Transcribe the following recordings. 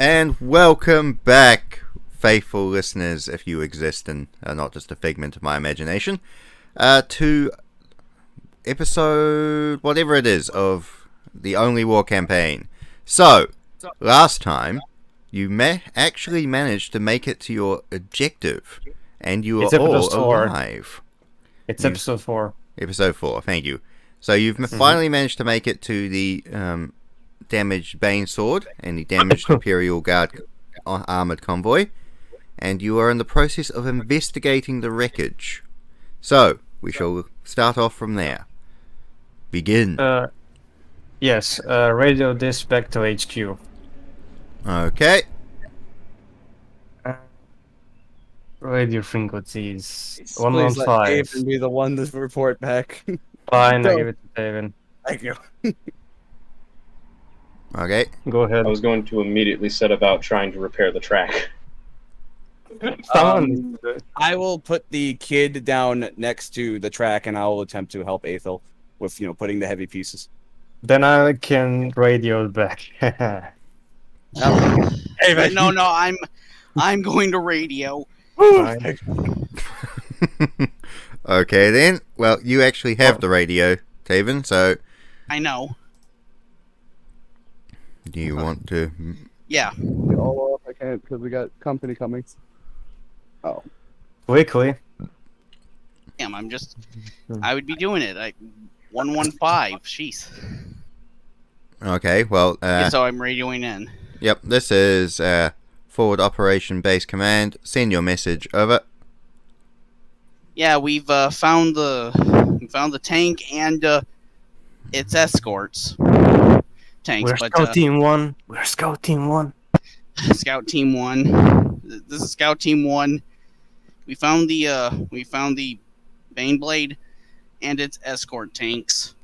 And welcome back, faithful listeners, if you exist and are not just a figment of my imagination, to episode whatever it is of the Only War campaign. So, last time, you actually managed to make it to your objective, and you are all alive. It's episode 4. Episode 4, thank you. So you've finally managed to make it to the damaged Banesword and the damaged Imperial Guard armored convoy, and you are in the process of investigating the wreckage. So, we shall start off from there. Begin. Yes, radio this back to HQ. Okay. Radio frequencies. Please 115. let David be the one to report back. Fine, I give it to David. Thank you. Okay. Go ahead. I was going to immediately set about trying to repair the track. I will put the kid down next to the track, and I will attempt to help Aethel with, putting the heavy pieces. Then I can radio back. Hey, No, I'm going to radio. Fine. Okay then. Well, you actually have the radio, Taven, so I know. do you want to... Yeah. Oh, I can't because we got company coming. Oh. Quickly. Damn, I would be doing it. 115. Jeez. Okay, well, So I'm radioing in. yep, this is Forward Operation Base Command. Send your message, over. Yeah, we've found the tank and its escorts. Tanks, We're Scout Team 1. We're Scout Team 1. Scout Team 1. This is Scout Team 1. We found the Baneblade and its escort tanks,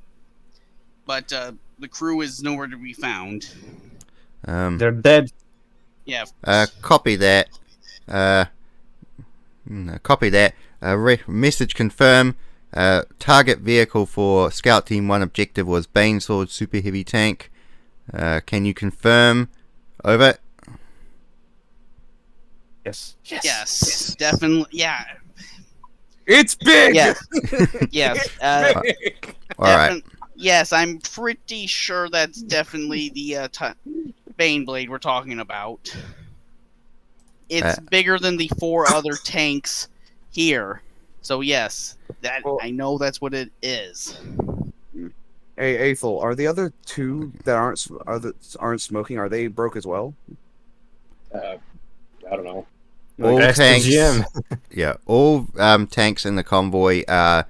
but the crew is nowhere to be found. They're dead. Yeah. Copy that. Copy that. Message confirm. Target vehicle for Scout Team 1 objective was Banesword Super Heavy Tank. Can you confirm? Over. Yes. Definitely. Yeah. It's big! Yes. Yes. Alright. Yes, I'm pretty sure that's definitely the Baneblade we're talking about. It's bigger than the 4 other tanks here. So yes, I know that's what it is. Hey, Aethel, are the other 2 that aren't smoking, are they broke as well? I don't know. All Ask the tanks. GM. Yeah, all tanks in the convoy are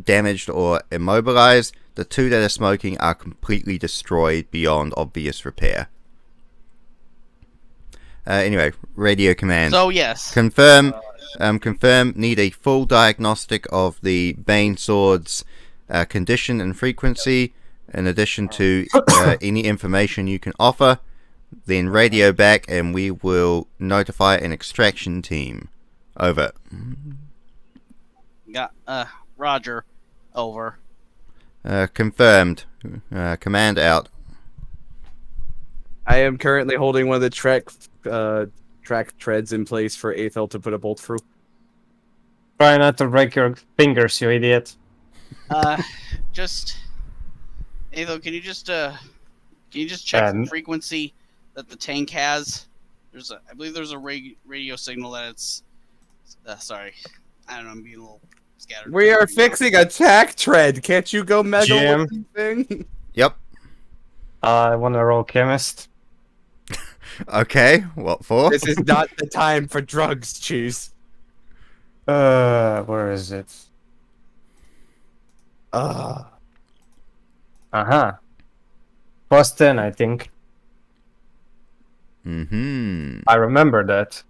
damaged or immobilized. The 2 that are smoking are completely destroyed beyond obvious repair. Anyway, radio command. So yes. Confirm. Confirm. Need a full diagnostic of the Banesword's condition and frequency, in addition to any information you can offer. Then radio back, and we will notify an extraction team. Over. Got Roger. Over. Confirmed. Command out. I am currently holding one of the track treads in place for Aethel to put a bolt through. Try not to break your fingers, you idiot. Just Aethel, can you just check the frequency that the tank has? I believe there's a radio signal that it's. Sorry, I don't know. I'm being a little scattered. We are fixing a tack tread. Can't you go mega Jim. thing? Yep. I want to roll chemist. Okay. What for? This is not the time for drugs, Cheese. Where is it? Uh-huh. Plus 10, I think. Mm-hmm. I remember that.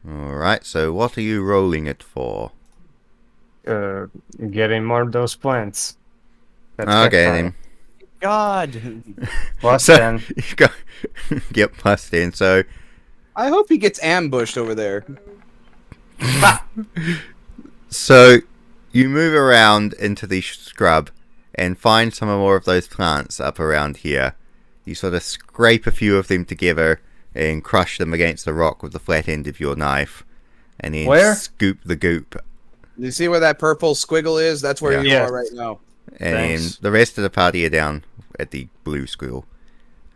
Alright, so what are you rolling it for? Getting more of those plants. That's Okay, fine. then. God. Plus So, 10. you go. Yep, plus 10. So, I hope he gets ambushed over there. so you move around into the scrub, and find some more of those plants up around here. You sort of scrape a few of them together and crush them against the rock with the flat end of your knife, and then Where? scoop the goop. You see where that purple squiggle is? That's where you Yes. are right now. And then Thanks. the rest of the party are down at the blue squiggle.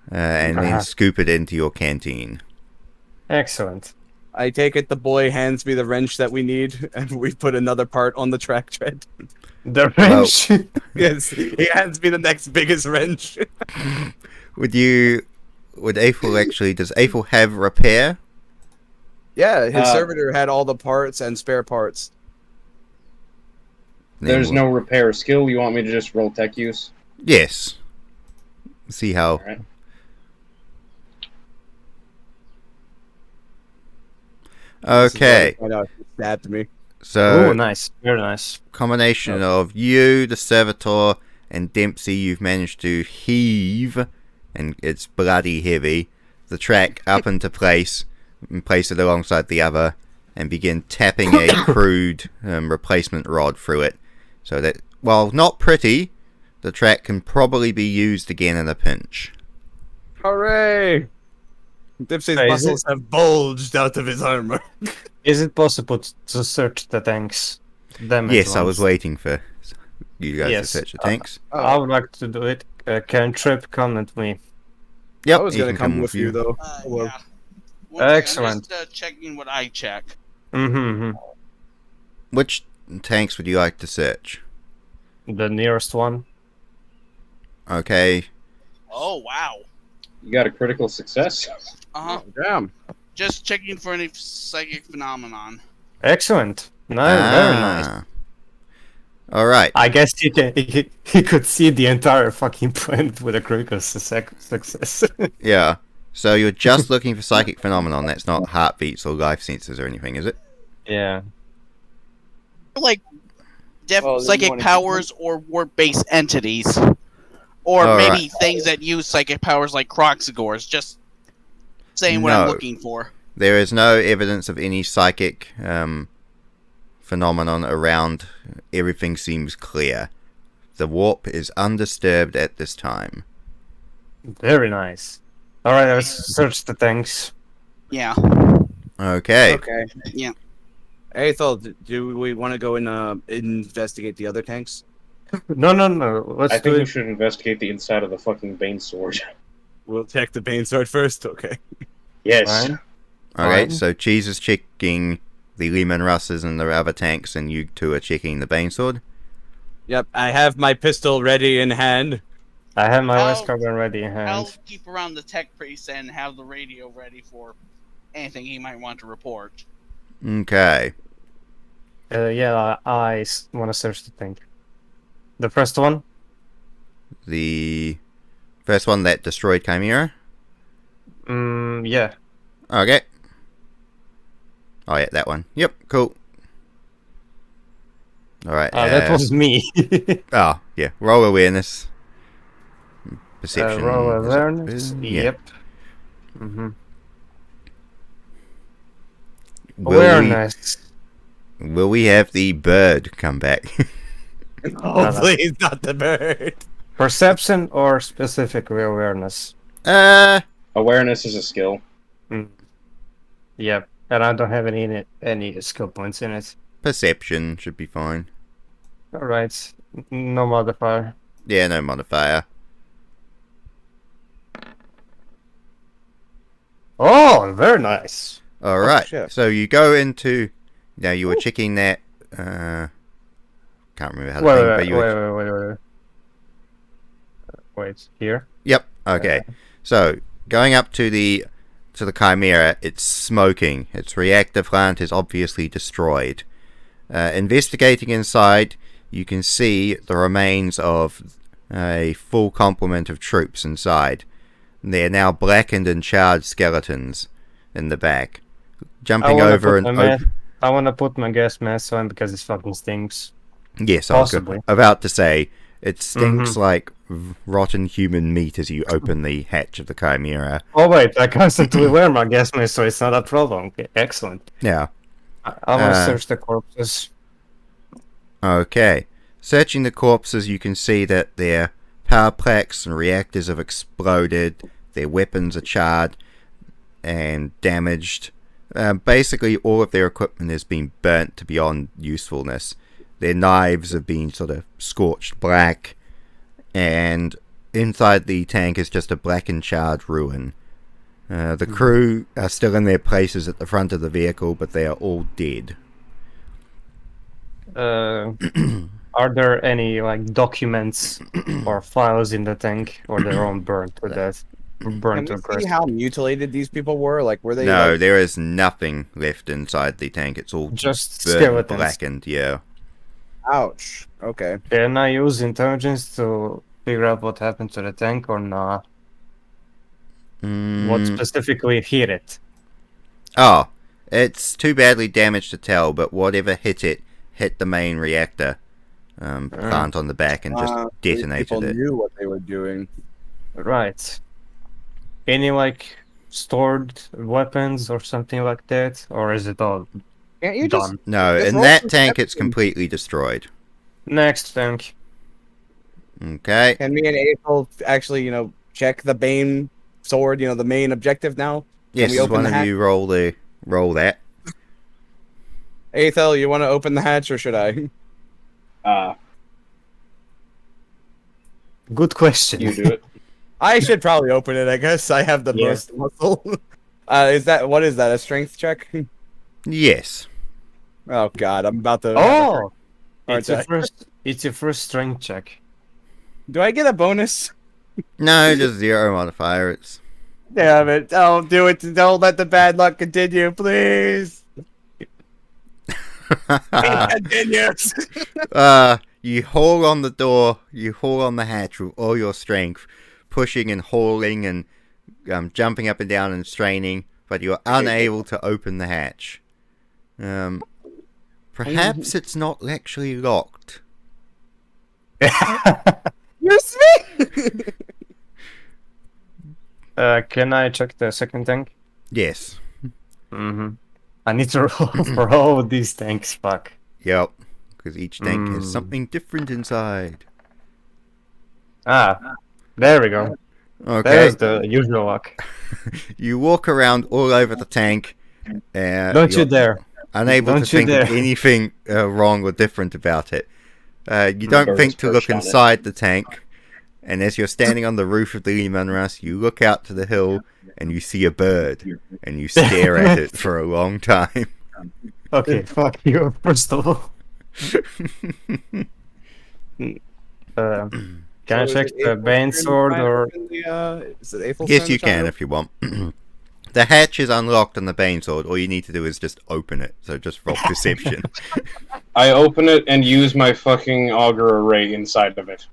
And then Uh-huh. scoop it into your canteen. Excellent. I take it the boy hands me the wrench that we need, and we put another part on the track tread. The wrench. Yes, he hands me the next biggest wrench. Would Aethel actually, does Aethel have repair? Yeah, his Uh, servitor had all the parts and spare parts. Then There's we'll- no repair skill. You want me to just roll tech use? Yes. See how. All right. Okay, Find out he stabbed me. so Oh, nice. Very nice. combination of you, the servitor, and Dempsey, you've managed to heave, and it's bloody heavy, the track up into place, and place it alongside the other, and begin tapping a crude replacement rod through it, so that, while not pretty, the track can probably be used again in a pinch. Hooray! Dipsy's Hey, is muscles have bulged out of his armor. Is it possible to search the tanks? Damage Yes, I was ones? waiting for you guys Yes, to search the tanks. I would like to do it. Can Trip come with me? Yep, I was he gonna can come with you though. Well, Yeah. One second, Excellent. I'm just checking what I check. Mm-hmm. Which tanks would you like to search? The nearest one. Okay, Oh wow. You got a critical success. Uh huh. damn. Just checking for any psychic phenomenon. Excellent. No, very nice. Ah. All right. I guess he could see the entire fucking point with a critical success. Yeah. So you're just looking for psychic phenomenon. That's not heartbeats or life sensors or anything, is it? Yeah. Like Well, then you psychic wanna- powers or warp-based entities, or All maybe things that use psychic powers like Croxigors. Just saying what I'm No. looking for. There is no evidence of any psychic phenomenon around. Everything seems clear. The warp is undisturbed at this time. Very nice. All right, let's search the tanks. Yeah. Okay. Okay. Yeah. Aethel, do we want to go and investigate the other tanks? No. Let's I do think we it. should investigate the inside of the fucking Banesword. We'll check the Banesword first. Okay. Yes. Fine. Okay. Fine. So Cheese is checking the Lehman Russes and the other tanks, and you two are checking the Banesword. Yep. I have my pistol ready in hand. I have my I'll- waist carbon ready in I'll hand. keep around the tech priest and have the radio ready for anything he might want to report. Okay. Yeah, I want to search the tank. The first one? The first one that destroyed Chimera. Yeah. Okay. Oh yeah, that one. Yep. Cool. All right. That was me. Oh yeah. Roll awareness. Perception. Roll is it- awareness. yeah. Yep. Mm-hmm. Will Awareness. will we have the bird come back? Oh, please, not the bird. Perception or specific awareness? Awareness is a skill. Yep. And I don't have any skill points in it. Perception should be fine. Alright. No modifier. Yeah, no modifier. Oh, very nice. All right. shit. So you go into. Now you were checking that. Can't remember how to Wait, think, but wait, you were. wait. Wait, here? Yep. Okay. So going up to the Chimera, it's smoking. Its reactor plant is obviously destroyed. Investigating inside, you can see the remains of a full complement of troops inside. They are now blackened and charred skeletons in the back. Jumping over and I want to put my gas mask on because it fucking stinks. yes, I was Possibly. about to say it stinks Mhm. like rotten human meat as you open the hatch of the Chimera. Oh wait, I constantly wear my gas mask, so it's not a problem. Okay, excellent. Yeah. I want to search the corpses. Okay. Searching the corpses, you can see that their power plants and reactors have exploded, their weapons are charred and damaged. Basically, all of their equipment has been burnt to beyond usefulness. Their knives have been sort of scorched black, and inside the tank is just a black and charred ruin. The crew are still in their places at the front of the vehicle, but they are all dead. Are there any like documents or files in the tank, or they're all burnt to death? Burnt Can to we see how mutilated these people were? Like, were they? No, like... there is nothing left inside the tank. It's all just burnt and skeletons. blackened, yeah. Ouch. Okay. Can I use intelligence to figure out what happened to the tank or not? What specifically hit it? Oh, it's too badly damaged to tell, but whatever hit it hit the main reactor plant on the back and just detonated people it. knew what they were doing. Right. Any like stored weapons or something like that, or is it all Can't you done? No, Just in roll that some tank steps it's completely destroyed. Next tank. Okay. Can me and April actually, check the Bane sword, the main objective now? Yes, we open one the of hatch? you roll that. Aethel, you want to open the hatch or should I? Good question. You do it. I should probably open it, I guess. I have the Yeah. most muscle. What is that, a strength check? Yes. Oh god, I'm about to... Oh, Aren't it's your first strength check. Do I get a bonus? No, just 0 modifier. It's Damn it. Don't do it. Don't let the bad luck continue, please. It continues. You haul on the door, you haul on the hatch with all your strength, pushing and hauling and jumping up and down and straining, but you're unable to open the hatch. Perhaps it's not actually locked. Excuse me? Can I check the second tank? Yes. Mm-hmm. I need to roll for all of these tanks. Fuck. Yep. Because each tank has something different inside. Ah, there we go. Okay. There's the usual luck. You walk around all over the tank. Don't you you're dare. Unable Don't to you think of dare. anything wrong or different about it. You don't Birds think to look perched on it. inside the tank. And as you're standing on the roof of the Lehman Russ, you look out to the hill and you see a bird. And you stare at it for a long time. Okay, fuck you, first of all. Can I check the Banesword or... Is it Aethel's Yes, turn you to try can to- if you want. The hatch is unlocked on the Banesword. All you need to do is just open it. So just roll perception. I open it and use my fucking auger array inside of it.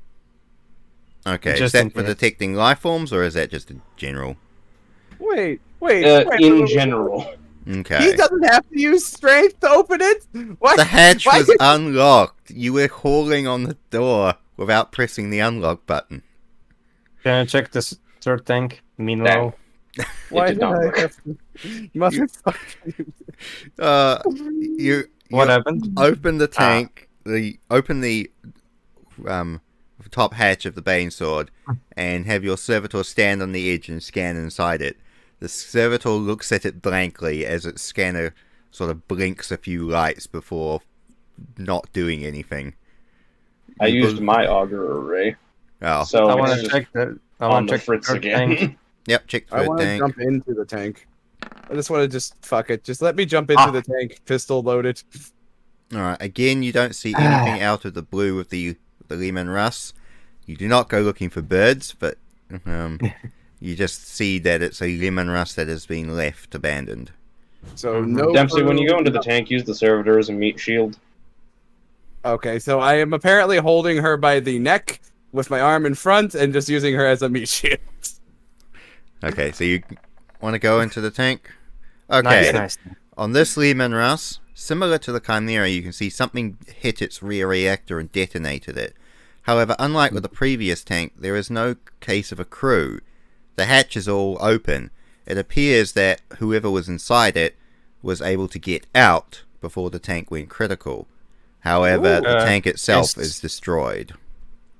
Okay, is Just that in for case. detecting life forms or is that just in general? Wait, In general. He Okay. doesn't have to use strength to open it? What? The hatch Why was is- unlocked. You were hauling on the door without pressing the unlock button. Can I check this third tank? Meanwhile, Why It did not did I work. have to... Motherfucker. You what happened? open the tank, open the top hatch of the Banesword, and have your servitor stand on the edge and scan inside it. The servitor looks at it blankly as its scanner sort of blinks a few lights before not doing anything. I You used bel- my auger array. Oh, So I it's want to just check the. I on want to the check the fritz third again. tank. yep. Check I third want to tank. jump into the tank. I just want to fuck it. Just let me jump into the tank, pistol loaded. All right. Again, you don't see anything out of the blue with the Lehman Russ. You do not go looking for birds, but you just see that it's a Lehman Russ that has been left abandoned. So no. Dempsey, when you go food, into the tank, use the servitor as a meat shield. Okay, so I am apparently holding her by the neck with my arm in front and just using her as a meat shield. Okay, so you want to go into the tank? Okay. Nice. On this Lehman Russ, similar to the Chimera, you can see something hit its rear reactor and detonated it. However, unlike with the previous tank, there is no case of a crew. The hatch is all open. It appears that whoever was inside it was able to get out before the tank went critical. However, Ooh. the tank itself Yes. is destroyed.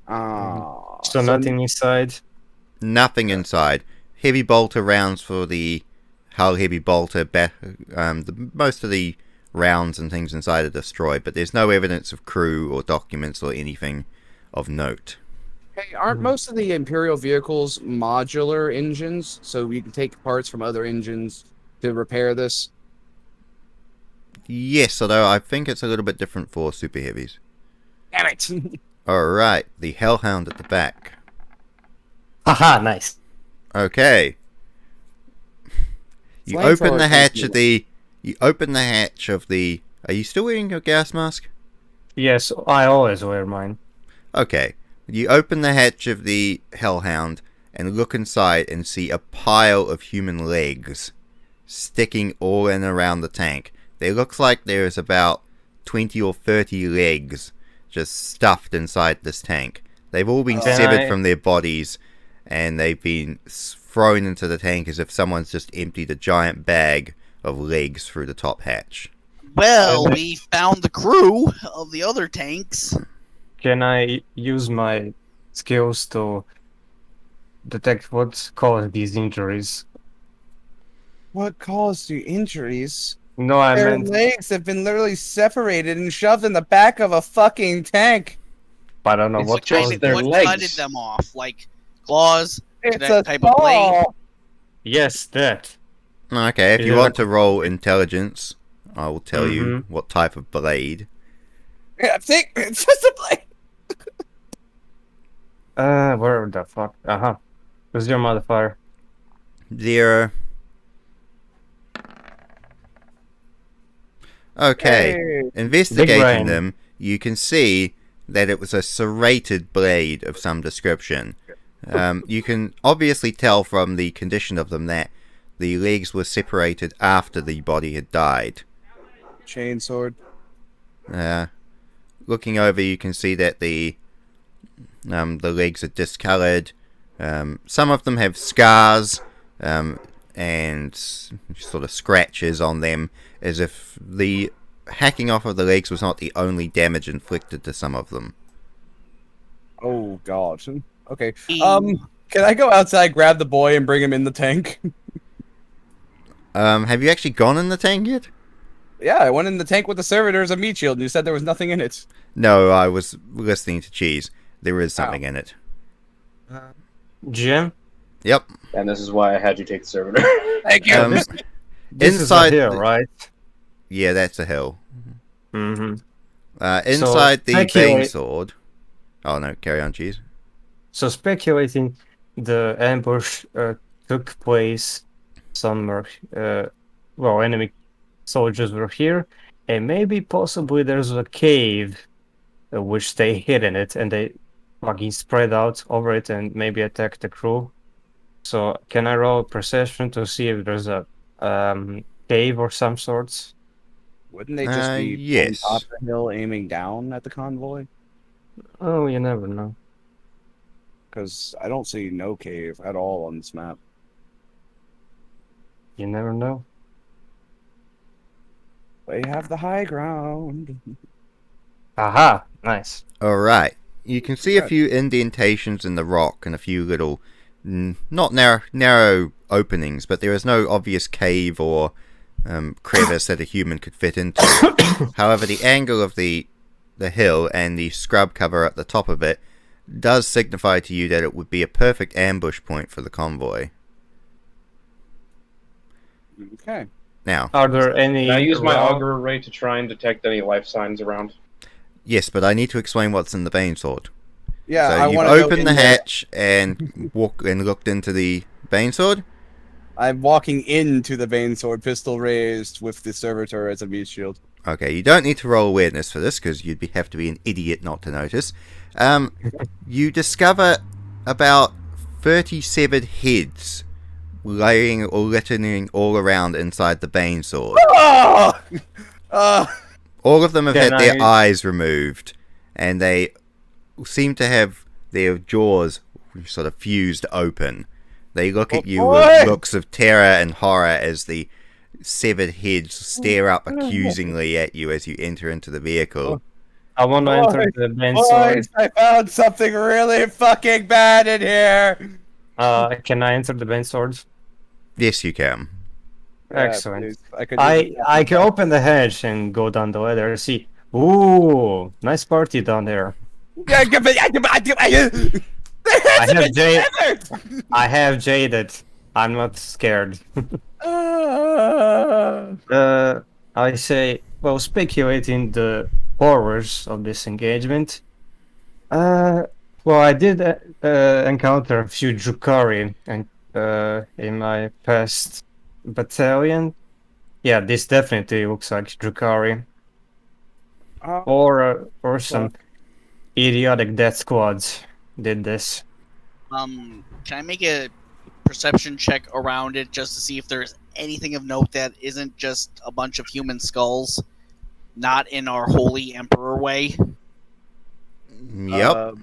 So nothing inside. Nothing inside. Heavy bolter rounds for the hull heavy bolter. Most of the rounds and things inside are destroyed, but there's no evidence of crew or documents or anything of note. Hey, aren't most of the Imperial vehicles modular engines, so we can take parts from other engines to repair this? Yes, although I think it's a little bit different for super heavies. Damn it! Alright, the Hellhound at the back. Haha, nice. Okay. You open the hatch of the... You open the hatch of the... Are you still wearing your gas mask? Yes, I always wear mine. Okay. You open the hatch of the Hellhound and look inside and see a pile of human legs sticking all in around the tank. It looks like there's about 20 or 30 legs just stuffed inside this tank. They've all been severed from their bodies and they've been thrown into the tank as if someone's just emptied a giant bag of legs through the top hatch. Well, we found the crew of the other tanks. Can I use my skills to detect what caused these injuries? What caused you injuries? No, I Their meant, legs have been literally separated and shoved in the back of a fucking tank. I don't know It's what just caused their what legs. gutted them off? Like claws? It's That a type of blade? saw. Yes, that. Okay, if you Yeah. want to roll intelligence, I will tell you Mhm. what type of blade. Yeah, think it's just a blade. Where the fuck? What's your modifier? 0. Okay, Hey. investigating brain. them, you can see that it was a serrated blade of some description. You can obviously tell from the condition of them that the legs were separated after the body had died. Chainsword. Looking over, you can see that the legs are discolored. Some of them have scars and sort of scratches on them, as if the hacking off of the legs was not the only damage inflicted to some of them. Oh god. Okay. Ew. Can I go outside, grab the boy, and bring him in the tank? Have you actually gone in the tank yet? Yeah, I went in the tank with the servitors of meat shield, and you said there was nothing in it. No, I was listening to Cheese. There is something in it. Jim? Yep. And this is why I had you take the servitor. Thank you. Um, This inside is a hill, the- right? Yeah, that's a hill. Mm-hmm. Inside the speculate- Banesword. Oh no, carry on, Cheese. So speculating the ambush took place somewhere, enemy soldiers were here, and maybe possibly there's a cave which they hid in it, and they fucking spread out over it and maybe attack the crew. So can I roll perception to see if there's a cave or some sorts? Wouldn't they just be yes. on top of the hill aiming down at the convoy? Oh, you never know. Because I don't see no cave at all on this map. You never know. They have the high ground. Aha! Nice. Alright. You can see a few indentations in the rock and a few little, not narrow openings, but there is no obvious cave or crevice that a human could fit into. However, the angle of the hill and the scrub cover at the top of it does signify to you that it would be a perfect ambush point for the convoy. Okay. Now, Are there any? Can I use my around- auger array to try and detect any life signs around? yes, but I need to explain what's in the Banesword. Yeah, So I you've want to go opened in the there. hatch and looked into the Banesword. I'm walking into the Banesword, pistol raised, with the servitor as a meat shield. Okay, you don't need to roll awareness for this because you'd have to be an idiot not to notice. You discover about 30 severed heads laying or littering all around inside the Banesword. Oh! All of them have Can had their I- eyes removed, and they seem to have their jaws sort of fused open. They look at you with looks of terror and horror as the severed heads stare up accusingly at you as you enter into the vehicle. I want to enter the Banesword. I found something really fucking bad in here. Can I enter the Banesword? Yes, you can. Excellent. Please. I could. I can open the hedge and go down the ladder. See, ooh, nice party down there. I have jaded. I'm not scared. I say, well, speculating the horrors of this engagement. Well, I did encounter a few Drukhari and in my past battalion. Yeah, this definitely looks like Drukhari. Or some idiotic death squads did this. Can I make a perception check around it just to see if there's anything of note that isn't just a bunch of human skulls, not in our holy emperor way? Yep.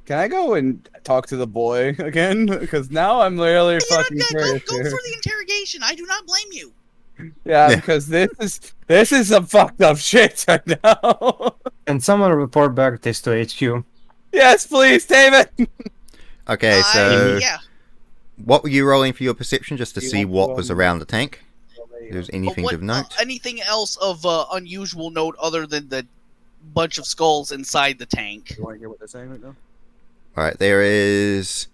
Can I go and talk to the boy again? Because now I'm really fucking curious. Go for the interrogation. I do not blame you. Yeah, because this is some fucked up shit right now. Can someone report back this to HQ? Yes, please, David. Okay, so yeah. what were you rolling for your perception, just to see what was around the tank? If there's anything of note? Anything else of unusual note other than the bunch of skulls inside the tank? You want to hear what they're saying right now? Alright, there is...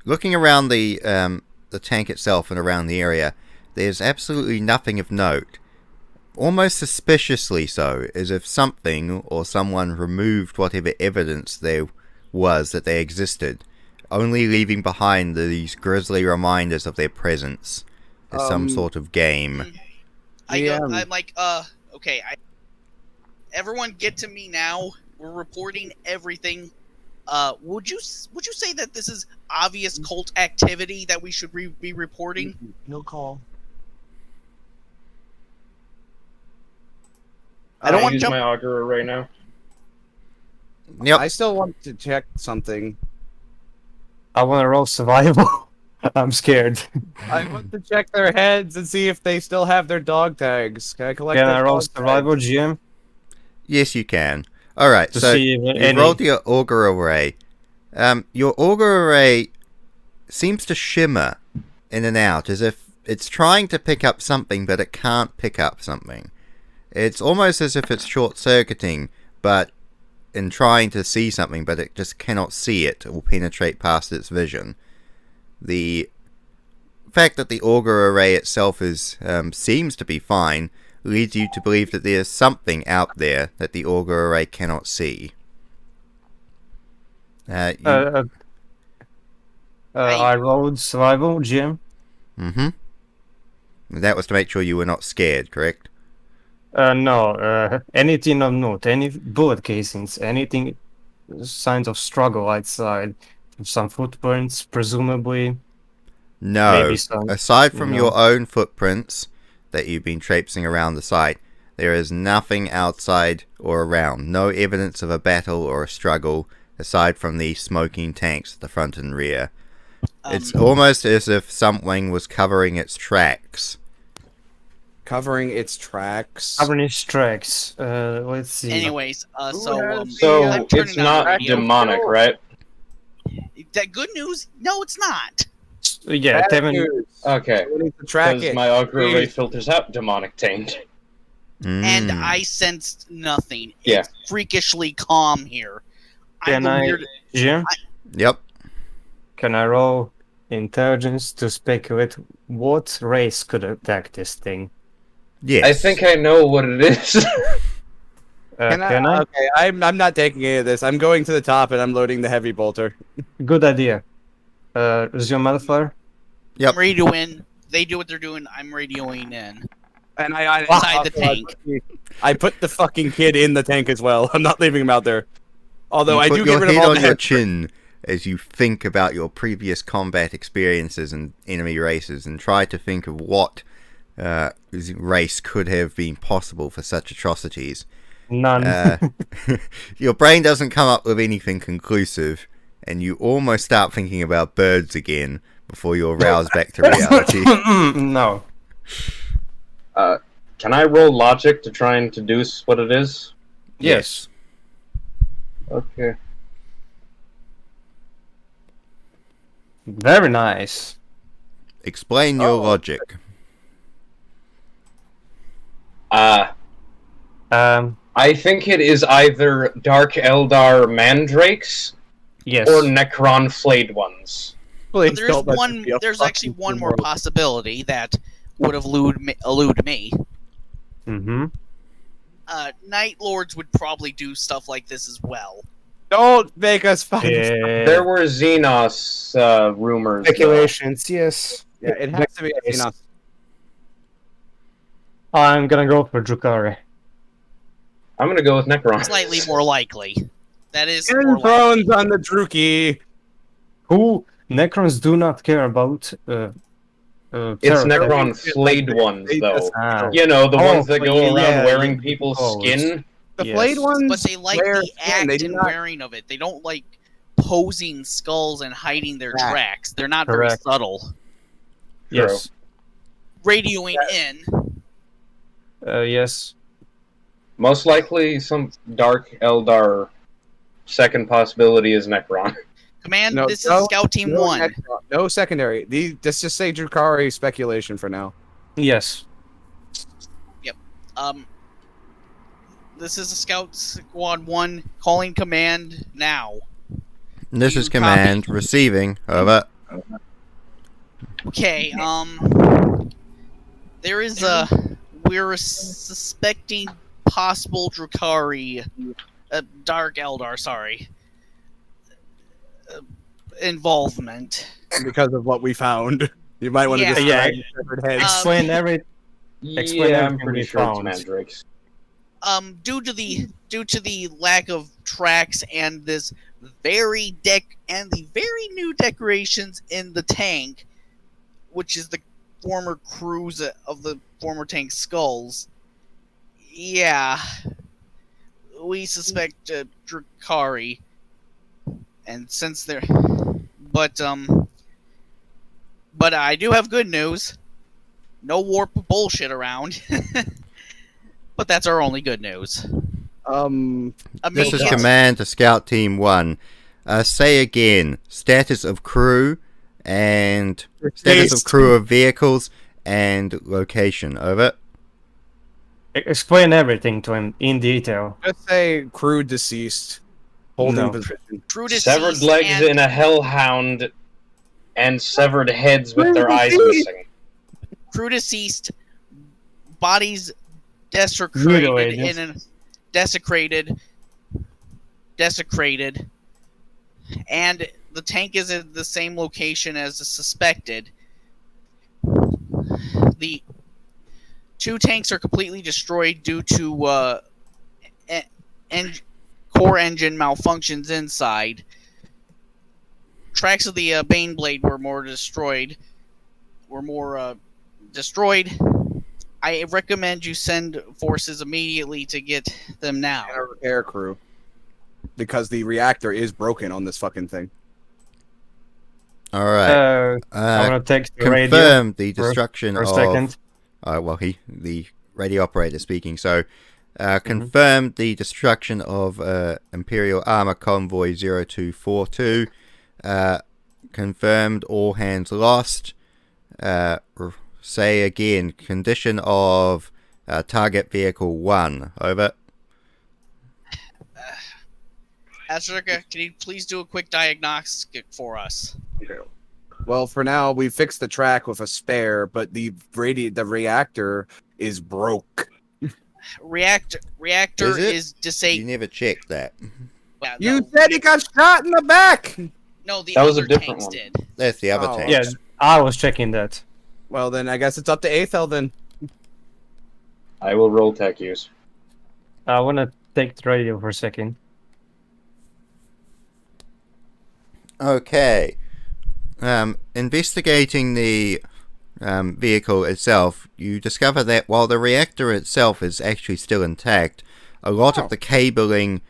Looking around the tank itself and around the area, there's absolutely nothing of note. Almost suspiciously so, as if something or someone removed whatever evidence there was that they existed, only leaving behind these grisly reminders of their presence as some sort of game. I'm like, okay, everyone get to me now. We're reporting everything. Would you say that this is obvious cult activity that we should be reporting? No call. I don't want to use jump. my auger right now. Yep. I still want to check something. I want to roll survival. I'm scared. I want to check their heads and see if they still have their dog tags. Can I collect? Can their I roll dog survival, tags? GM? Yes, you can. Alright, To so see if you any- rolled your auger array. Your auger array seems to shimmer in and out, as if it's trying to pick up something, but it can't pick up something. It's almost as if it's short-circuiting, but in trying to see something, but it just cannot see it or penetrate past its vision. The fact that the auger array itself is seems to be fine leads you to believe that there's something out there that the auger array cannot see. I rolled survival, GM. That was to make sure you were not scared, correct? No, anything of note, any bullet casings, anything, signs of struggle outside, some footprints, presumably. No. Maybe some, Aside from no. your own footprints that you've been traipsing around the site, there is nothing outside or around. No evidence of a battle or a struggle, aside from the smoking tanks at the front and rear. It's almost as if something was covering its tracks. Covering its tracks. Covering its tracks. Let's see. Anyways, So I'm turning it's on not the radio. demonic, right? That good news? No, it's not. Yeah, Bad Tevin. news. Okay. We need to track Because it. my auger array Please. filters out demonic taint. And I sensed nothing. Yeah. It's freakishly calm here. Can I, Jim? Yep. Can I roll intelligence to speculate what race could attack this thing? Yes. I think I know what it is. Can I? Okay, I'm not taking any of this. I'm going to the top and I'm loading the heavy bolter. Good idea. Resume modifier? Yep. I'm radioing. They do what they're doing. I'm radioing in. And I Inside the tank. I put the fucking kid in the tank as well. I'm not leaving him out there. Although You I put do your get rid of head all on the your head. chin as you think about your previous combat experiences and enemy races and try to think of what race could have been possible for such atrocities. None. Your brain doesn't come up with anything conclusive, and you almost start thinking about birds again before you're roused back to reality. No. Can I roll logic to try and deduce what it is? Yes. Okay. Very nice. Explain your Oh. logic. Um, I think it is either Dark Eldar Mandrakes yes. or Necron Flayed Ones. But there's actually one more possibility that would have elude me. Mm-hmm. Night Lords would probably do stuff like this as well. Don't make us find There were Xenos rumors. speculations. Yes. Yeah, it has to be a Xenos. I'm gonna go for Drukhari. I'm gonna go with Necron. Slightly more likely. That is Ten more thrones likely. on the Druki. Who Necrons do not care about. It's terror. Necron Flayed Ones, They though. just Ah. You know, the ones that go yeah, around yeah, wearing yeah, people's clothes. skin. The Yes. flayed ones, But they like wear the skin. They act do and not. wearing of it. They don't like posing skulls and hiding their Correct. tracks. They're not Correct. very subtle. Yes. Radioing in. Yes. Most likely, some Dark Eldar. Second possibility is Necron. Command, No, this is no, Scout Team no 1. Necron- No secondary. Let's just say Drukhari speculation for now. Yes. This is a Scout Squad 1 calling command now. This You is command. Receiving. Over. Okay, there is we're suspecting possible Drukhari, Dark Eldar, sorry, involvement. Because of what we found. You might want to Yeah. describe the severed heads. Explain Explain Yeah, I'm everything pretty we sure it's found. Mandrakes. Due to the lack of tracks and this the very new decorations in the tank, which is the former crews of the former tank skulls. Yeah, we suspect Drukhari, and since they're, but I do have good news. No warp bullshit around. But that's our only good news. This is command to Scout Team 1. Say again. Status of crew and status of crew of vehicles and location. Over. Explain everything to him in detail. Just say crew deceased. Holding No. position. Crew deceased Severed legs and in a hellhound and severed heads with their eyes missing. crew deceased, bodies desecrated Mutilated. in a desecrated, and the tank is in the same location as the suspected. The two tanks are completely destroyed due to core engine malfunctions inside. Tracks of the Baneblade were more destroyed. I recommend you send forces immediately to get them now. And a repair crew. Because the reactor is broken on this fucking thing. All right. I want to text the radio Confirm the destruction for a of. second. The radio operator speaking. So, confirmed the destruction of Imperial Armor Convoy 0242. Confirmed all hands lost. Say again, condition of target vehicle 1. Over. Azurka, can you please do a quick diagnostic for us? Well, for now, we fixed the track with a spare, but the reactor is broke. Reactor Is it? is disabled. You never checked that. Yeah, You no, said he got shot in the back! no, the That was a other different tanks one. did. That's the other Oh, tank. Yeah, I was checking that. Well, then I guess it's up to Aethel then. I will roll tech use. I want to take the radio for a second. Okay. Investigating the vehicle itself, you discover that while the reactor itself is actually still intact, a lot of the cabling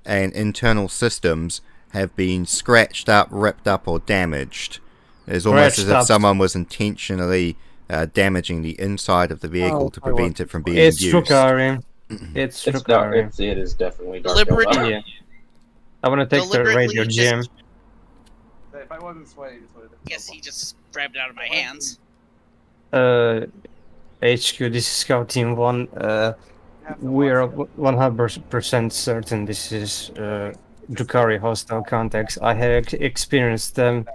and internal systems have been scratched up, ripped up, or damaged. It's almost as Scratched if up. someone was intentionally damaging the inside of the vehicle to prevent it from being It's used. Drukhari. It's It's dark. Drukhari. It is definitely dark. Deliberate- Eldar. Yeah. I want to take the deliberately radio, just- Jim. If I wasn't sweaty, Guess he just grabbed it out of my hands. HQ, this is Scout Team 1. We are 100% certain this is Drukhari hostile contacts. I have experienced them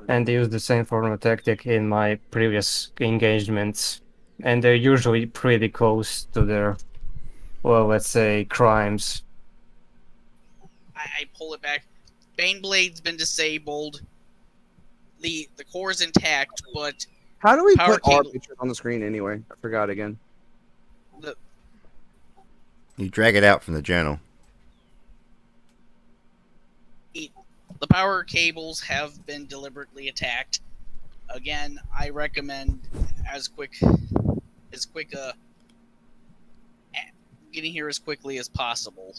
and use the same form of tactic in my previous engagements. And they're usually pretty close to their, well, let's say, crimes. I pull it back. Baneblade's been disabled. The core's intact, but How do we Power put our cable- pictures on the screen anyway? I forgot again. You drag it out from the journal. the power cables have been deliberately attacked. Again, I recommend getting here as quickly as possible.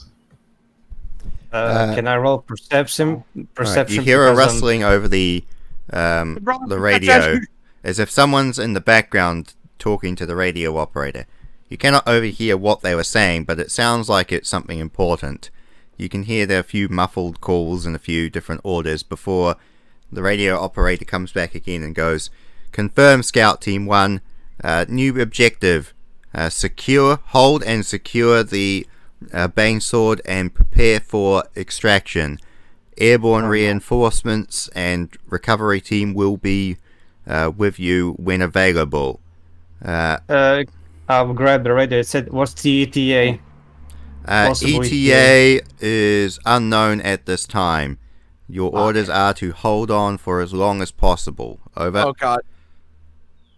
Can I roll perception? Right, you hear a because I'm- rustling over the radio, as if someone's in the background talking to the radio operator. You cannot overhear what they were saying, but it sounds like it's something important. You can hear there are a few muffled calls and a few different orders before the radio operator comes back again and goes, "Confirm, Scout Team 1, new objective, hold and secure the Banesword and prepare for extraction. Airborne reinforcements and recovery team will be with you when available." I'll grab the radio. It said, what's the ETA? Possible ETA is unknown at this time. Your orders are to hold on for as long as possible. Over. Oh god.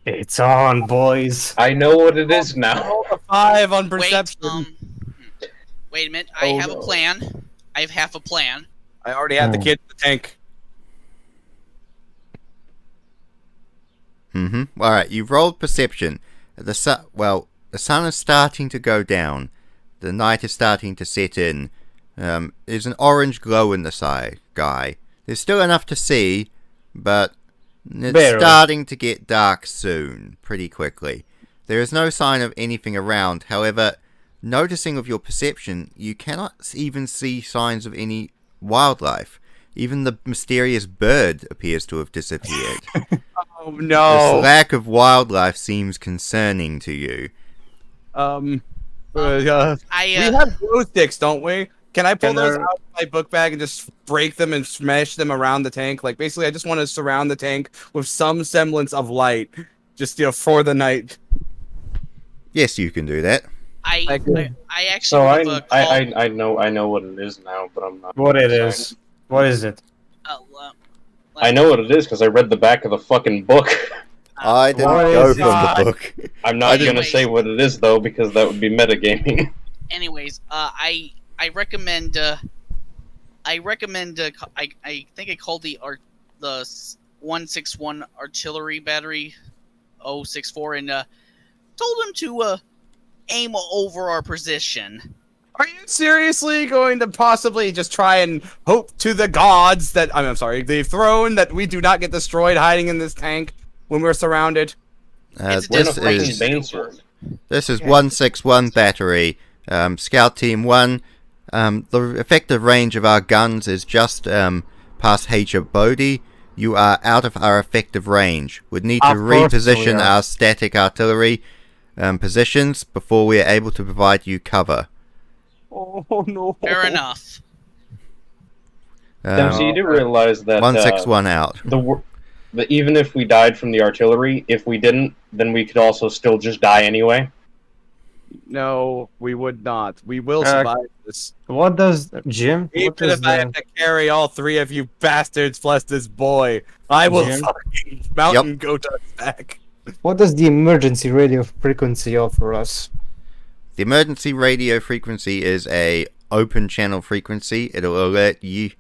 It's on, boys. I know what it is now. Roll a 5 on perception. Wait a minute. I have a plan. I have half a plan. I already have the kid in the tank. Alright, you've rolled perception. The sun is starting to go down. The night is starting to set in. There's an orange glow in the sky. There's still enough to see, but it's Barely. starting to get dark soon, pretty quickly. There is no sign of anything around. However, noticing of your perception, you cannot even see signs of any wildlife. Even the mysterious bird appears to have disappeared. Oh no. This lack of wildlife seems concerning to you. We have glow sticks, don't we? Can I pull those out of my book bag and just break them and smash them around the tank? Like, basically, I just want to surround the tank with some semblance of light, just for the night. Yes, you can do that. I actually. So would've, I know what it is now, but I'm not. What it is? What is it? I know what it is because I read the back of the fucking book. I didn't What go is from the it? book. I'm not gonna say what it is though because that would be metagaming. Anyways, I recommend. I think I called the 161 artillery battery 064 and told him to aim over our position. Are you seriously going to possibly just try and hope to the gods that I'm sorry, the throne that we do not get destroyed hiding in this tank when we're surrounded? It's a This Fucking is Banesword. 161 battery. Scout Team 1. The effective range of our guns is just past H of Bodhi. You are out of our effective range. Would need to Of course we reposition are. our static artillery positions before we are able to provide you cover. Oh no. Fair enough. So you do realize that 161 out. even if we died from the artillery, if we didn't, then we could also still just die anyway. No, we would not. We will survive this. What does Jim? Even What does if I have to carry all 3 of you bastards plus this boy, I will Jim? fucking mountain goat us back. what does the emergency radio frequency offer us? The emergency radio frequency is a open channel frequency. It'll alert you,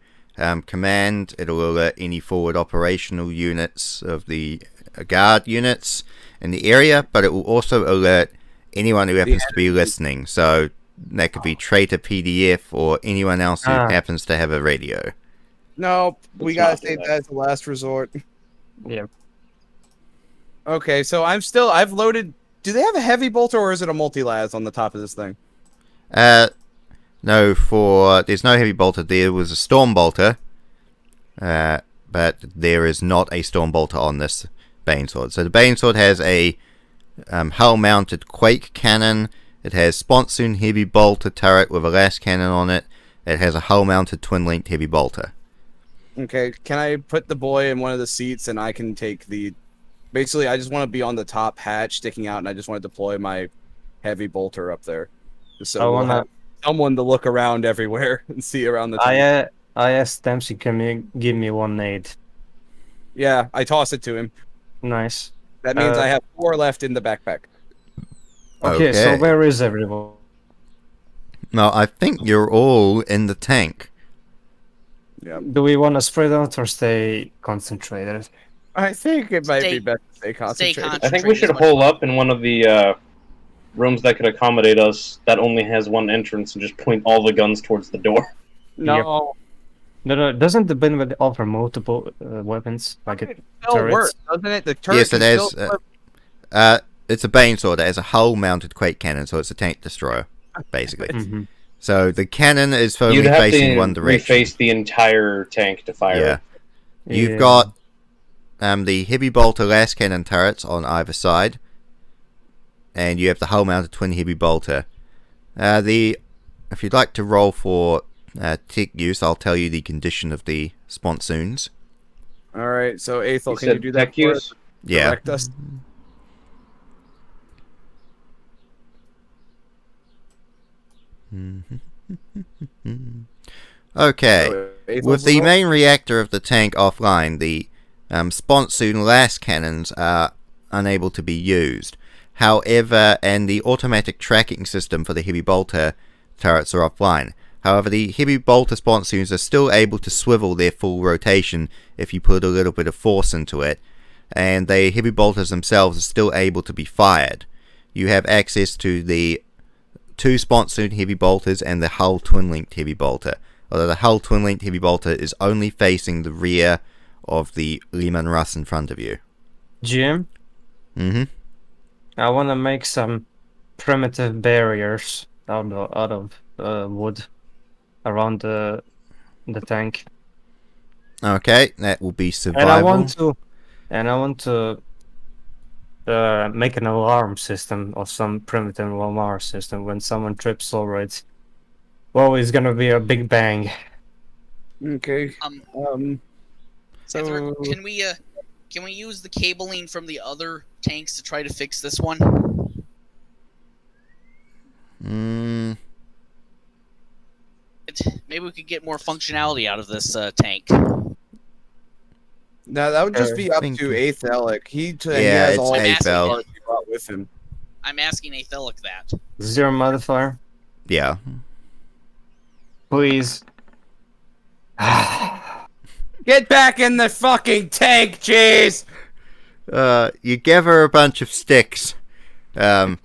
command. It'll alert any forward operational units of the guard units in the area, but it will also alert anyone who happens to be listening. So that could be Traitor PDF or anyone else who happens to have a radio. No, we Let's gotta not do save that. that as the last resort. Yeah. Okay, so I've loaded. Do they have a heavy bolter or is it a multi-las on the top of this thing? No, there's no heavy bolter. There was a storm bolter, but there is not a storm bolter on this Banesword. So the Banesword has a hull-mounted quake cannon. It has sponsoon heavy bolter turret with a las cannon on it. It has a hull-mounted twin-linked heavy bolter. Okay, can I put the boy in one of the seats and I can take the... Basically, I just want to be on the top hatch sticking out, and I just want to deploy my heavy bolter up there. So we'll have someone to look around everywhere and see around the tank. I asked Dempsey, can you give me one nade? Yeah, I toss it to him. Nice. That means I have 4 left in the backpack. Okay, so where is everyone? No, I think you're all in the tank. Yeah. Do we want to spread out or stay concentrated? I think it might be best to stay concentrated. I think we should hole up in one of the rooms that could accommodate us that only has one entrance and just point all the guns towards the door. No. No, doesn't the Banesword offer multiple weapons? Like it still works, doesn't it? The turret yes, it has. It's a Banesword that has a hull-mounted quake cannon, so it's a tank destroyer, basically. Mm-hmm. So the cannon is firmly facing one direction. You'd have to reface the entire tank to fire. Yeah. You've got the heavy bolter las cannon turrets on either side, and you have the hull-mounted twin heavy bolter. If you'd like to roll for tech use, I'll tell you the condition of the sponsoons. All right, so Aethel, can you do that tech use? Yeah. Direct us. Okay. So With the main reactor of the tank offline, the sponsoon las cannons are unable to be used. However, and the automatic tracking system for the heavy bolter turrets are offline. However, the heavy bolter sponsoons are still able to swivel their full rotation if you put a little bit of force into it, and the heavy bolters themselves are still able to be fired. You have access to the 2 sponsoon heavy bolters and the hull twin-linked heavy bolter, although the hull twin-linked heavy bolter is only facing the rear of the Lehman Russ in front of you. Jim? Mm-hmm. I want to make some primitive barriers out of wood around the tank. Okay, that will be survival. And I want to make an alarm system or some primitive alarm system when someone trips over it. Well, it's gonna be a big bang. Okay. So can we use the cabling from the other tanks to try to fix this one? Maybe we could get more functionality out of this tank. Now that would just be up to Aethelic. He has all the parts he brought with him. I'm asking Aethelic that. Zero modifier? Yeah. Please. Get back in the fucking tank, jeez! You gather a bunch of sticks to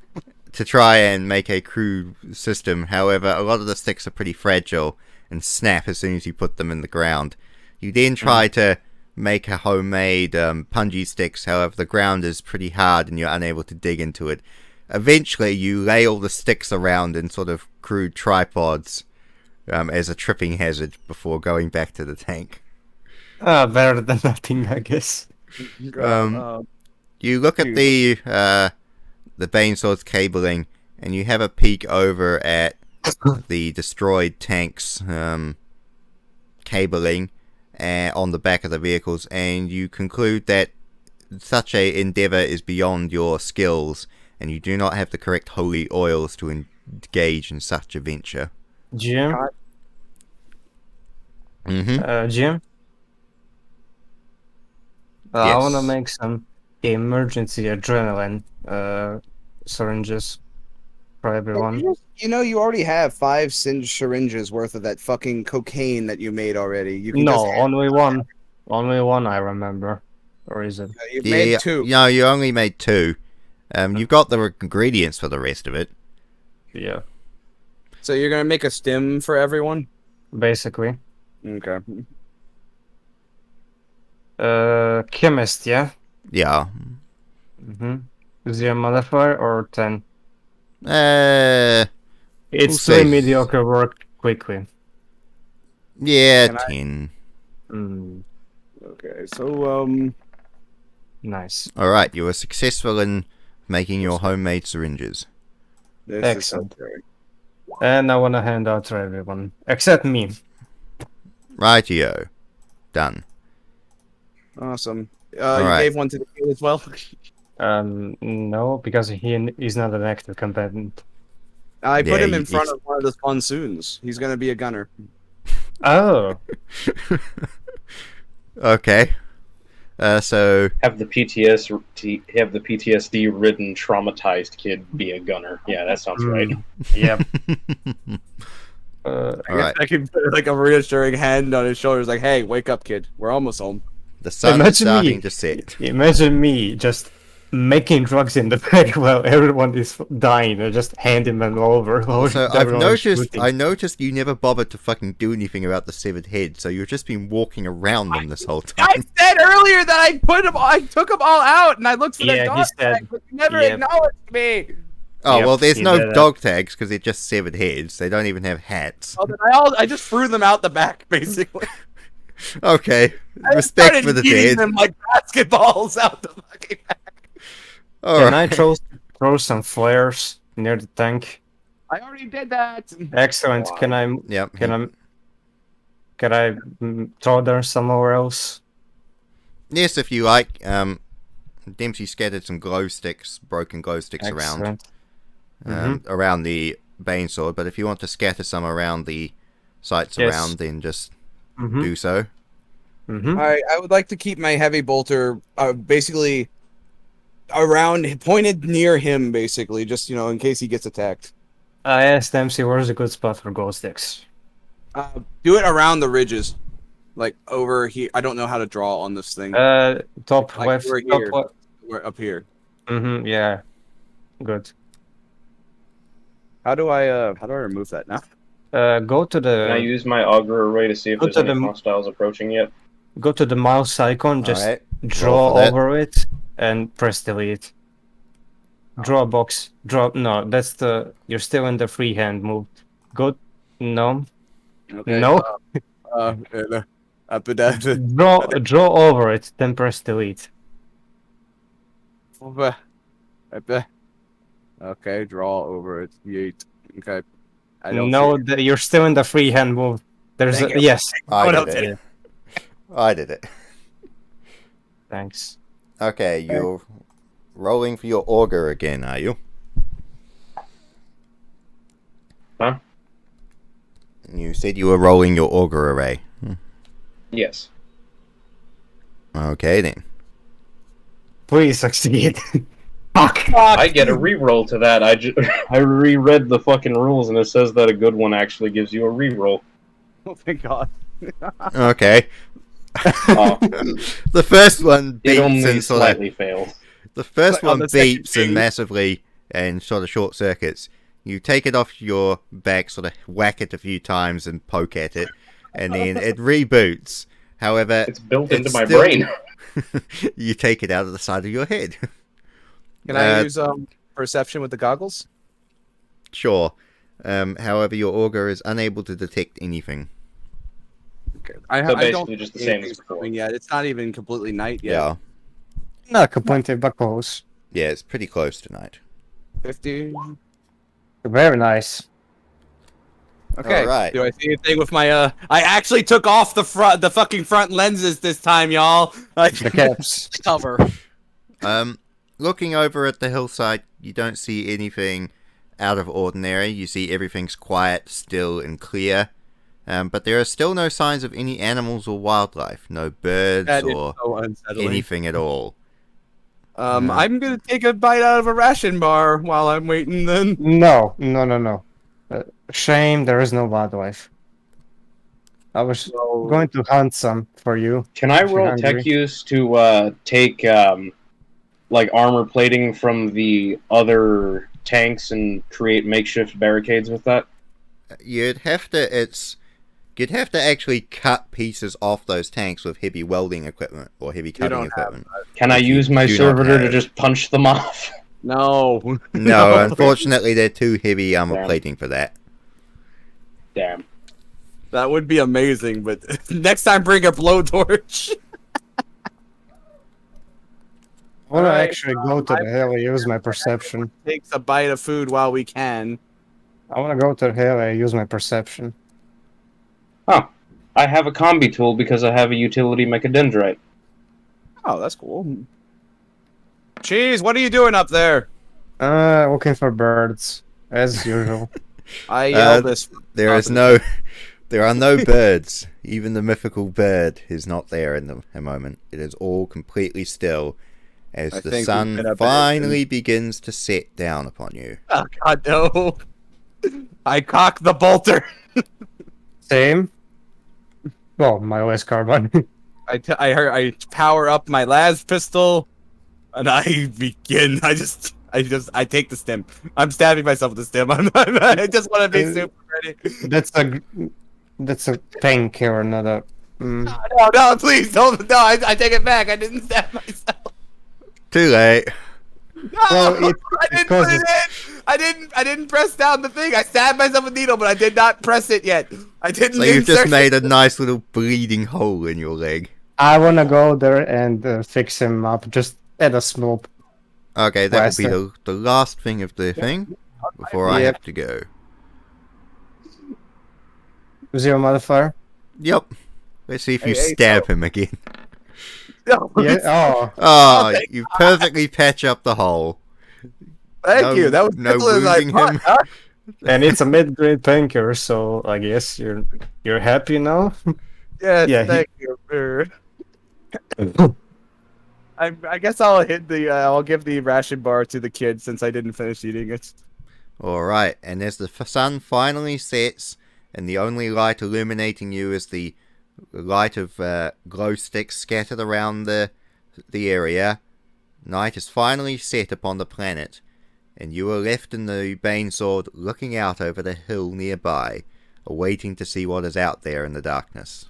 try and make a crude system. However, a lot of the sticks are pretty fragile and snap as soon as you put them in the ground. You then try to make a homemade punji sticks. However, the ground is pretty hard and you're unable to dig into it. Eventually, you lay all the sticks around in sort of crude tripods as a tripping hazard before going back to the tank. Better than nothing, I guess. You look at the Banesword's cabling, and you have a peek over at the destroyed tank's cabling on the back of the vehicles, and you conclude that such a endeavor is beyond your skills, and you do not have the correct holy oils to engage in such a venture. Jim? Mm-hmm. Jim? Yes. I want to make some emergency adrenaline syringes for everyone. You know, you already have 5 syringes worth of that fucking cocaine that you made already. You can only one. Only one I remember. Or is it? You've made 2. No, you only made 2. You've got the ingredients for the rest of it. Yeah. So you're gonna make a stim for everyone? Basically. Okay. Chemist, yeah? Yeah. Mm-hmm. 0 modifier or 10? We'll It's see. mediocre work. quickly. Yeah, Can I- 10. Mm, Okay, so nice. Alright, you were successful in making your homemade syringes. this Excellent. is okay. And I want to hand out to everyone except me. Rightio. Done. Awesome. You Alright. gave one to the kid as well. No, because he is not an active combatant. I put Yeah, him in he's- front of one of the pontoons. He's gonna be a gunner. Oh, Okay. So, Have the PTSD ridden traumatized kid be a gunner. Yeah, that sounds right. yeah. I alright. guess I can put like a reassuring hand on his shoulders, like, "Hey, wake up, kid. We're almost home." The sun's Imagine starting me. to set. Imagine me just making drugs in the back while everyone is dying and just handing them over. while So I've everyone is noticed. shooting. I noticed you never bothered to fucking do anything about the severed head. So you've just been walking around them this whole I time. said earlier that I took them all out, and I looked for Yeah, their he dog said- tag, but you never Yep. acknowledged me. Oh Yep, well, there's you no did it. dog tags because they're just severed heads. They don't even have hats. Well, then I just threw them out the back, basically. Okay, I respect started for the beating dead. them like basketballs out the fucking back. All Can I right. throw some flares near the tank? I already did that. Excellent. Can I Yep. can I throw them somewhere else? Yes, if you like. Dempsey scattered some glow sticks, broken glow sticks around, Excellent. around the Banesword. But if you want to scatter some around the sites Yes. around, then just Mm-hmm. do so. Mm-hmm. I would like to keep my heavy bolter basically around, pointed near him, basically, just in case he gets attacked. I asked MC where's a good spot for glow sticks. Do it around the ridges, like over here. I don't know how to draw on this thing. Top Like left. we're Top here. left. We're up here. Mm-hmm. Yeah. Good. How do I remove that now? Go to Can I the use my auger array to see if Go there's to any the- hostiles approaching yet? mouse icon. Just Alright. draw for that. over it and press delete. Draw a box. No, that's the. You're still in the freehand move. Go. No. Okay. No. Up and down. Draw over it. Then press delete. Okay, draw over it. Yeet. Okay. I don't No, see it. you're still in the freehand move. There's Thank a you. yes. I What did else it. did Yeah. I did it. Thanks. Okay, you're rolling for your auger again, are you? Huh? You said you were rolling your auger array. Yes. Okay then. Please succeed. Fuck. I get a reroll to that. I reread the fucking rules and it says that a good one actually gives you a reroll. Oh, thank God. Okay. Oh, The first one it beeps only and sort of. slightly fails. The first But on one the second beeps and thing- massively and sort of short circuits. You take it off your back, sort of whack it a few times and poke at it, and then it reboots. However, It's built into it's my still- brain. you take it out of the side of your head. Can I Uh, use perception with the goggles? Sure. However, your auger is unable to detect anything. Okay. So I don't basically just the see same anything as before. coming yet. It's not even completely night yet. Yeah. Not completely but close. Yeah, it's pretty close tonight. 50. Very nice. Okay. Alright. Do I see anything with my I actually took off the fucking front lenses this time, y'all. Like, The caps. Cover. Looking over at the hillside, you don't see anything out of ordinary. You see everything's quiet, still, and clear. But there are still no signs of any animals or wildlife. No birds that is or so unsettling. anything at all. I'm gonna take a bite out of a ration bar while I'm waiting. Then No. Shame there is no wildlife. I was going to hunt some for you. Can I If you're roll hungry. tech use to take like armor plating from the other tanks and create makeshift barricades with that? You'd have to actually cut pieces off those tanks with heavy welding equipment or heavy cutting don't have equipment. Can I If you use my do not servitor to have- just punch them off? no. No, unfortunately, they're too heavy armor Damn. plating for that. Damn. That would be amazing, but next time bring a blowtorch. I want to Alright, actually go to the hill and use my perception. Takes a bite of food while we can. I want to go to the hill and use my perception. Huh. I have a combi tool because I have a utility mechadendrite. Oh, that's cool. Cheese, what are you doing up there? Looking for birds, as usual. I yelled this. There are no birds. Even the mythical bird is not there in the moment. It is all completely still as I the think sun we've been finally begins to set down upon you. Oh God, no! I cock the bolter. Same. Well, my last carbon. I power up my las pistol, and I begin. I take the stim. I'm stabbing myself with the stim. I just want to be super ready. That's a painkiller, not a. No, please don't. No, I take it back. I didn't stab myself. Too late. No, Well, I didn't put it in. I didn't press down the thing. I stabbed myself with a needle, but I did not press it yet. I didn't. So you've just insert made a nice little bleeding hole in your leg. I want to go there and fix him up, just at a small. Okay, that will Blaster. be the last thing of the thing before I Yep. have to go. 0 modifier. Yep. Let's see if you Hey, stab him again. No, Yeah. Oh, Oh, thank you perfectly patch up the hole. Thank you. That was no simple as I wounding thought, him. huh? and it's a mid-grade painkiller, so I guess you're happy now. Yes, Yeah, thank you. I guess I'll hit the. I'll give the ration bar to the kid since I didn't finish eating it. Alright, and as the sun finally sets, and the only light illuminating you is the light of glow sticks scattered around the area, night is finally set upon the planet, and you are left in the Banesword looking out over the hill nearby, awaiting to see what is out there in the darkness.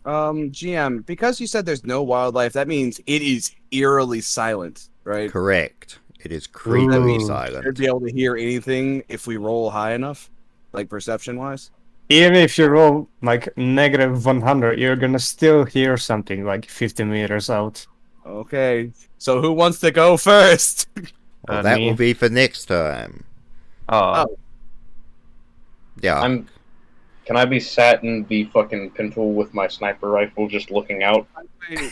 GM, because you said there's no wildlife, that means it is eerily silent, right? Correct. It is creepily Ooh. Should silent. be able to hear anything if we roll high enough, like perception-wise. Even if you roll like -100, you're gonna still hear something like 50 meters out. Okay, so who wants to go first? Well, that me. will be for next time. Oh, Yeah. Can I be sat in the fucking pintle with my sniper rifle just looking out?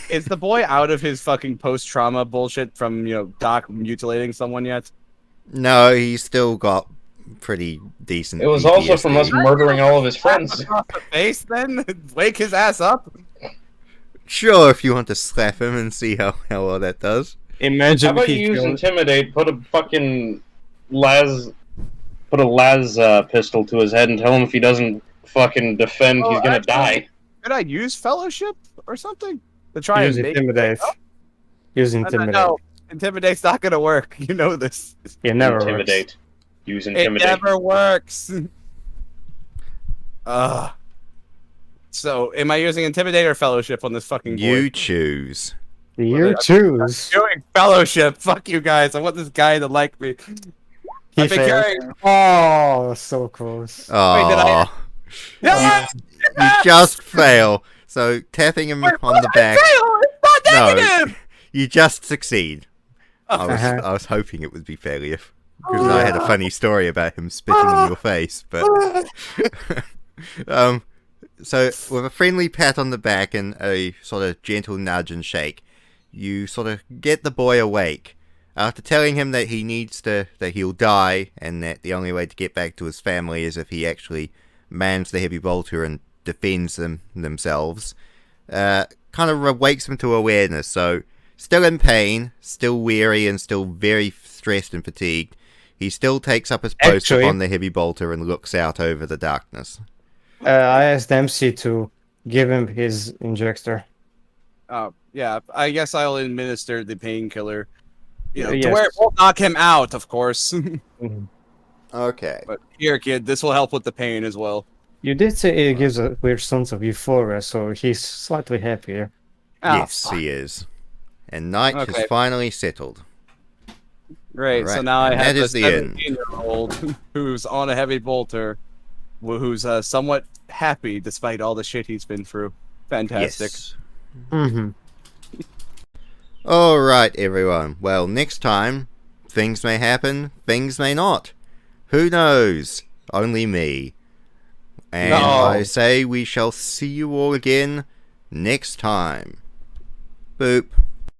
Is the boy out of his fucking post-trauma bullshit from, Doc mutilating someone yet? No, he's still got pretty decent It was also from us PTSD. murdering all of his friends. Across the face, then? Wake his ass up? Sure, if you want to slap him and see how well that does. How imagine about you he use killed. intimidate? Put a fucking las pistol to his head and tell him if he doesn't fucking defend, Oh, he's gonna actually- die. Could I use fellowship or something to try Use and make intimidate. Use No, intimidate. no, intimidate's not gonna work. You know this. It never Intimidate. Use It intimidate. never works. So, am I using intimidate or fellowship on this fucking boy? You choose. works. You choose. Doing fellowship. Fuck you guys. I want this guy to like me. He I've been failed. carrying. Oh, so close. Oh, did I- Yeah, you just fail. So tapping him on the back. It's not No. negative. You just succeed. Uh-huh. I was hoping it would be failure because I had a funny story about him spitting in your face, but so with a friendly pat on the back and a sort of gentle nudge and shake, you sort of get the boy awake. After telling him that that he'll die and that the only way to get back to his family is if he actually mans the heavy bolter and defends themselves, kind of wakes him to awareness. So, still in pain, still weary, and still very stressed and fatigued, he still takes up his post Actually- upon the heavy bolter and looks out over the darkness. I asked MC to give him his injector. Yeah. I guess I'll administer the painkiller. To Yes. where it won't knock him out, of course. Okay. But here, kid, this will help with the pain as well. You did say it gives a weird sense of euphoria, so he's slightly happier. Yes, fuck. he is. And night has Okay. finally settled. Right, so Right, now I and have that a is the end. 17-year-old who's on a heavy bolter, who's somewhat happy despite all the shit he's been through. Fantastic. Yes. Mm-hmm. Alright, everyone. Well, next time, things may happen, things may not. Who knows? Only me. And No. I say we shall see you all again next time. Boop.